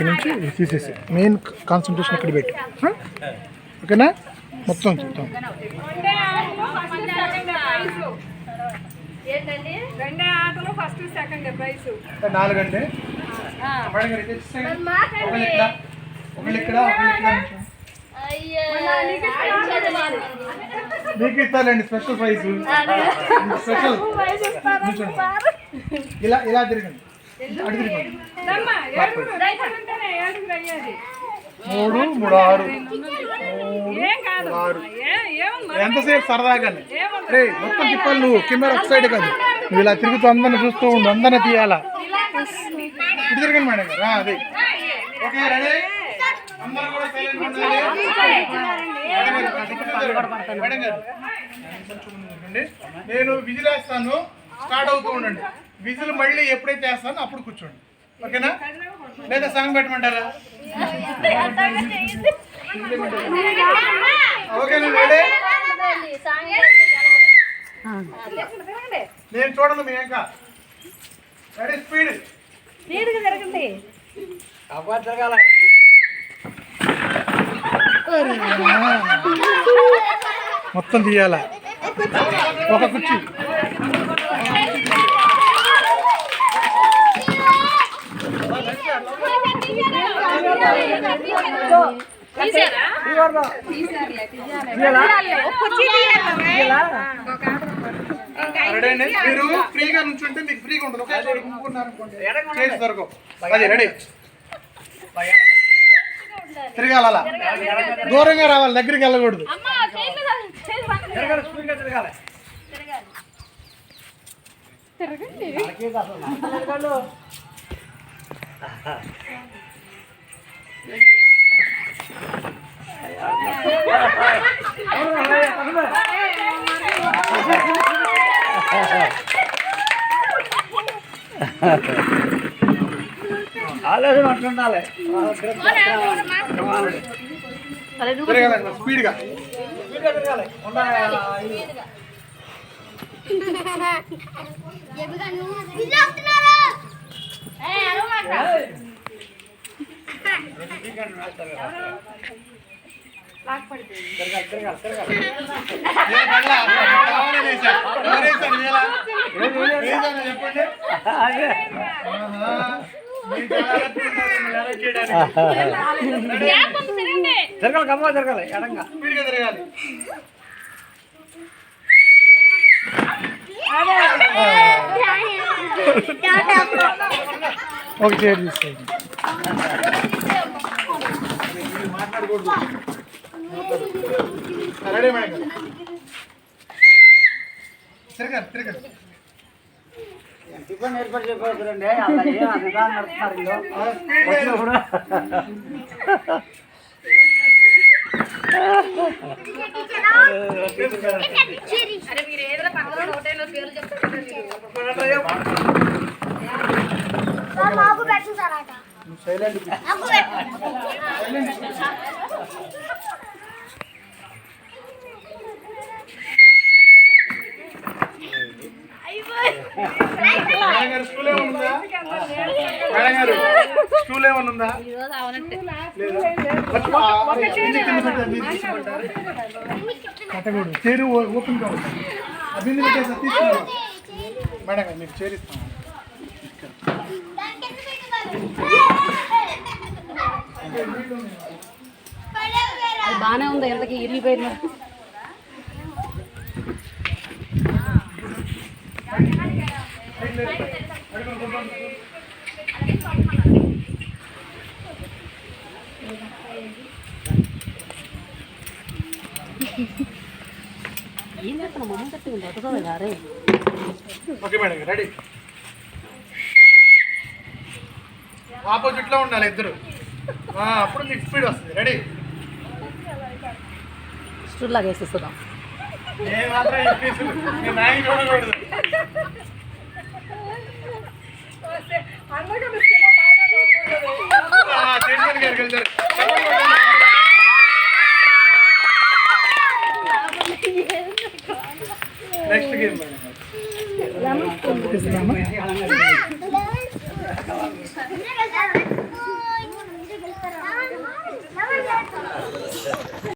నుంచి తీసేసి main concentration ఇక్కడ పెట్టు. ఓకేనా? మొత్తం చూద్దాం. ఫస్ట్ సెకండ్ ప్రైస్ 4 అండి. మీకు ఇస్తానండి స్పెషల్ ప్రైజ్. స్పెషల్ ఇలా ఇలా తిరగండి. అడుగుతుంది 3 3 6 ఎంతసేపు సరదాగానే రే మొత్తం తిప్పాలి. నువ్వు కెమెరా ఒక సైడ్ కాదు, నువ్వు ఇలా తిరుగుతూ అందరిని చూస్తూ ఉండు. అందరిని తీయాలా. ఇటు తిరగండి మేడం గారు. అది ఓకే. రెడీ? అందరూ కూడా సైలెంట్ ఉండండి. మేడం గారు నేను విజిల్ వేస్తాను, స్టార్ట్ అవుతూ ఉండండి. విజిల్ మళ్ళీ ఎప్పుడైతే వేస్తానో అప్పుడు కూర్చోండి. ఓకేనా? లేదా సాంగ్ పెట్టమంటారా? ఓకేనా? రెడీ? నేను చూడను మీ ఇంకా. రెడీ? స్పీడ్ తిరగండి. మొత్తం తీయాలా. ఒక కుర్చీ మీరు ఫ్రీగా నుంచుంటే మీకు ఫ్రీగా ఉంటుంది. ఒకే చోట చేసి దొరకవు. అది రెడీ? తిరగాల. దూరంగా రావాలి, దగ్గరికి వెళ్ళకూడదు. ఆలోచన అట్లుండాలి. స్పీడ్గా జరగాలి. గమ్మ జరగాలి. ఎడంగా స్పీడ్గా తిరగాలి. ఒక చైర్ తీసుకోండి. మాట్లాడకూడదు. Ready madam? తిరగాలి తిరగాలి. టిఫిన్ ఏర్పాటు చేయకూడదండి. అలా ఏం అధికారం నడుస్తున్నారు. స్కూల్ ఏమన్నా ఉందా? కట్టకూడదు. చేరు ఓపెన్ గా ఉంటుంది. అభింది పెట్టేసి తీసుకున్నాను మేడం గారు. మీకు చేరిస్తాను. బాగానే ఉంది. ఎంతకి ఇరిగిపోయింది. ఏం చేస్తున్నాం? మమ్మల్ని కట్టుకుంది ఒక్కసారి గారే. Okay madam ready? ఆపోజిట్లో ఉండాలి ఇద్దరు. అప్పుడు మీకు స్పీడ్ వస్తుంది. రెడీ? స్టూల్ లాగా వేసేస్తున్నాం. నేను మాత్రం ఈ పీసులు. నేను నాయన చూడకూడదు.